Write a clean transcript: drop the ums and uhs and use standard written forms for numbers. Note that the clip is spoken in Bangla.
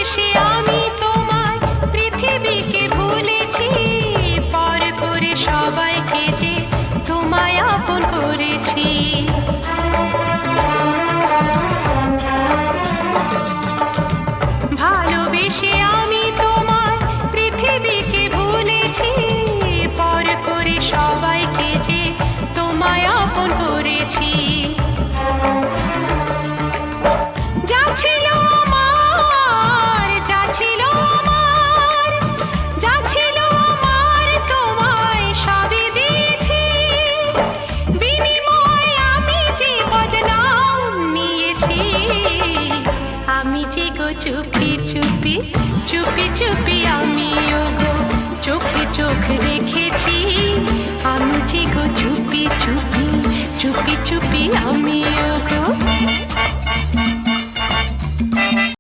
ভালোবেসে আমি তোমায় পৃথিবীকে ভুলেছি, পর করে সবাইকে যে তোমায় আপন করেছি। ভালোবেসে আমি তোমায় পৃথিবীকে ভুলেছি, পর করে সবাইকে যে তোমায় আপন করেছি। যা ছিল আমার, যা ছিল আমার, যা ছিল আমার তোমায় সবই দিয়েছি, বিনিময়ে আমি যে বদনাম নিয়েছি। আমি যে গো চুপি চুপি চুপি চুপি আমি ওগো চোখে চোখ রেখেছি, আমি যে গো চুপি চুপি চুপি চুপি আমি ওগো।